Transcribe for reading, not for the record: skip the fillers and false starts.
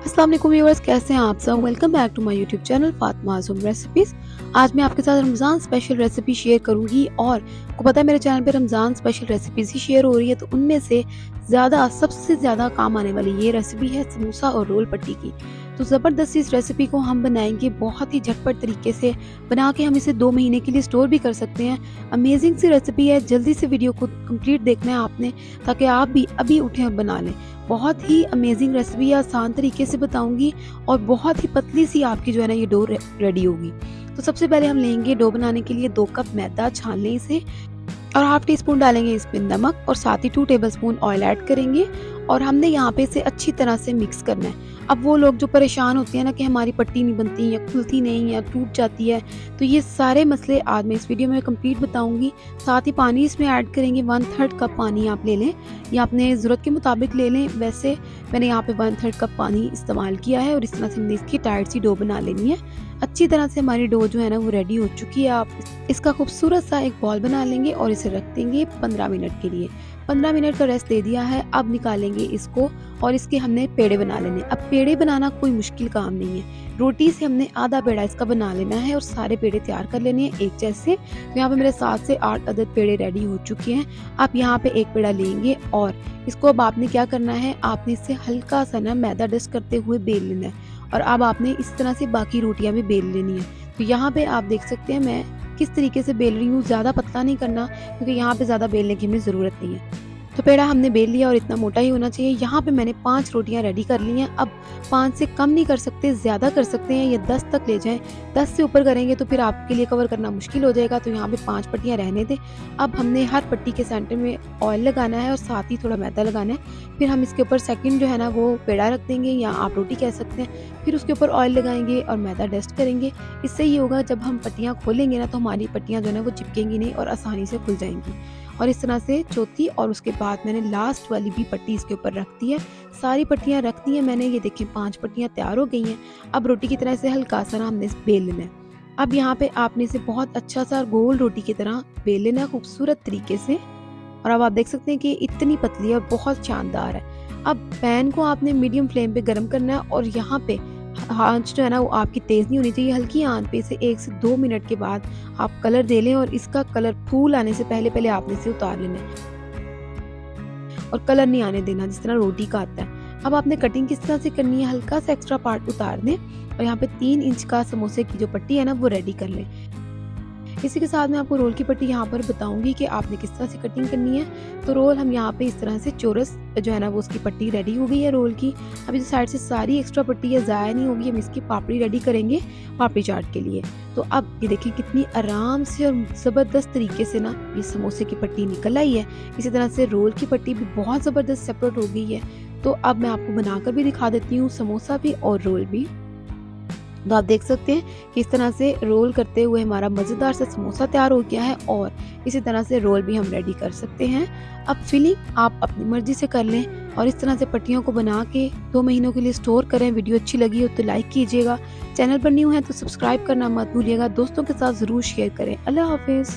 अस्सलाम वालेकुम व्यूअर्स, कैसे हैं आप सब। Welcome back to my YouTube channel Fatima's home recipes. आज मैं आपके साथ रमज़ान स्पेशल रेसिपी शेयर करूंगी और आपको पता है मेरे चैनल पे रमज़ान स्पेशल रेसिपीज़ ही शेयर हो रही है, तो उनमें से सबसे ज़्यादा काम आने वाली ये रेसिपी है समोसा और रोल पट्टी की। तो ज़बरदस्त इस रेसिपी को हम बनाएंगे बहुत ही झटपट तरीके से, बना के हम इसे 2 महीने के लिए स्टोर भी कर सकते हैं। अमेजिंग सी रेसिपी है, जल्दी से वीडियो को कंप्लीट देखना है आपने, ताकि आप भी अभी उठें और बना लें। बहुत ही अमेजिंग रेसिपी है, आसान तरीके से बताऊंगी और बहुत ही पतली सी आपकी जो है ना ये डो रेडी होगी। तो सबसे पहले हम लेंगे डो बनाने के लिए 2 कप मैदा, छान लें इसे, और हाफ टी स्पून डालेंगे इसमें नमक और साथ ही 2 टेबलस्पून ऑयल ऐड करेंगे और हमने यहाँ पे इसे अच्छी तरह से मिक्स करना है। अब वो लोग जो परेशान होते हैं ना कि हमारी पट्टी नहीं बनती या खुलती नहीं या टूट जाती है, तो ये सारे मसले आज मैं इस वीडियो में कंप्लीट बताऊंगी। साथ ही पानी इसमें ऐड करेंगे, 1/3 कप पानी आप ले लें या अपने ज़रूरत के मुताबिक ले लें। वैसे मैंने यहाँ पे 1/3 कप पानी इस्तेमाल किया है और इस तरह से हमने इसकी टाइट सी डो बना लेनी है। अच्छी तरह से हमारी डो जो है ना वो रेडी हो चुकी है। आप इसका खूबसूरत सा एक बॉल बना लेंगे और इसे रख देंगे 15 मिनट के लिए। 15 मिनट का रेस्ट दे दिया है। अब निकालेंगे इसको और इसके हमने पेड़े बना लेने। अब पेड़े बनाना कोई मुश्किल काम नहीं है, रोटी से हमने आधा पेड़ा इसका बना लेना है और सारे पेड़े तैयार कर लेने हैं एक जैसे। तो यहाँ पे मेरे 7 से 8 अदद पेड़े रेडी हो चुके हैं। आप यहाँ पे एक पेड़ा लेंगे और इसको अब आपने क्या करना है, आपने इससे हल्का सा ना मैदा डस्ट करते हुए बेल लेना है और अब आपने इस तरह से बाकी रोटियां भी बेल लेनी है। तो यहाँ पे आप देख सकते हैं मैं किस तरीके से बेल रही हूँ। ज़्यादा पतला नहीं करना क्योंकि यहाँ पे ज़्यादा बेलने की हमें ज़रूरत नहीं है। तो पेड़ा हमने बेल लिया और इतना मोटा ही होना चाहिए। यहाँ पे मैंने 5 रोटियां रेडी कर ली हैं। अब 5 से कम नहीं कर सकते, ज़्यादा कर सकते हैं, ये 10 तक ले जाएं। 10 से ऊपर करेंगे तो फिर आपके लिए कवर करना मुश्किल हो जाएगा, तो यहाँ पे 5 पट्टियाँ रहने दें। अब हमने हर पट्टी के सेंटर में ऑयल लगाना है और साथ ही थोड़ा मैदा लगाना है। फिर हम इसके ऊपर सेकंड जो है ना वो पेड़ा रख देंगे या आप रोटी कह सकते हैं। फिर उसके ऊपर ऑयल लगाएंगे और मैदा डस्ट करेंगे। इससे ये होगा जब हम पट्टियाँ खोलेंगे ना तो हमारी पट्टियाँ जो है ना वो चिपकेंगी नहीं और आसानी से खुल जाएंगी। और इस तरह से चौथी और उसके बाद मैंने लास्ट वाली भी पट्टी इसके ऊपर रख दी है। सारी पट्टियाँ रख दी हैं मैंने, ये देखिए 5 पट्टियाँ तैयार हो गई हैं। अब रोटी की तरह से हल्का सा ना हमने बेल लेना है। अब यहाँ पे आपने इसे बहुत अच्छा सा गोल रोटी की तरह बेल लेना है खूबसूरत तरीके से। और अब आप देख सकते हैं कि इतनी पतली है और बहुत शानदार है। अब पैन को आपने मीडियम फ्लेम पे गर्म करना है और यहाँ पे आंच जो है ना वो आपकी तेज़ नहीं होनी चाहिए, हल्की आंच पे इसे 1 से 2 मिनट के बाद आप कलर दे लें और इसका कलर फूल आने से पहले पहले आपने इसे उतार लेना है और कलर नहीं आने देना जिस तरह रोटी का आता है। अब आपने कटिंग किस तरह से करनी है, हल्का सा एक्स्ट्रा पार्ट उतार दें और यहाँ पे 3 इंच का समोसे की जो पट्टी है ना वो रेडी कर लें। इसी के साथ मैं आपको रोल की पट्टी यहाँ पर बताऊंगी कि आपने किस तरह से कटिंग करनी है। तो रोल हम यहाँ पे इस तरह से चौरस जो है ना वो उसकी पट्टी रेडी हो गई है रोल की। अब इस साइड से सारी एक्स्ट्रा पट्टी है ज़ाया नहीं होगी, हम इसकी पापड़ी रेडी करेंगे पापड़ी चाट के लिए। तो अब ये देखिए कितनी आराम से और ज़बरदस्त तरीके से ना ये समोसे की पट्टी निकल आई है। इसी तरह से रोल की पट्टी भी बहुत ज़बरदस्त सेपरेट हो गई है। तो अब मैं आपको बनाकर भी दिखा देती हूँ, समोसा भी और रोल भी। तो आप देख सकते हैं कि इस तरह से रोल करते हुए हमारा मज़ेदार सा समोसा तैयार हो गया है और इसी तरह से रोल भी हम रेडी कर सकते हैं। अब फिलिंग आप अपनी मर्जी से कर लें और इस तरह से पट्टियों को बना के 2 महीनों के लिए स्टोर करें। वीडियो अच्छी लगी हो तो लाइक कीजिएगा, चैनल पर न्यू है तो सब्सक्राइब करना मत भूलिएगा, दोस्तों के साथ ज़रूर शेयर करें। अल्लाह हाफिज़।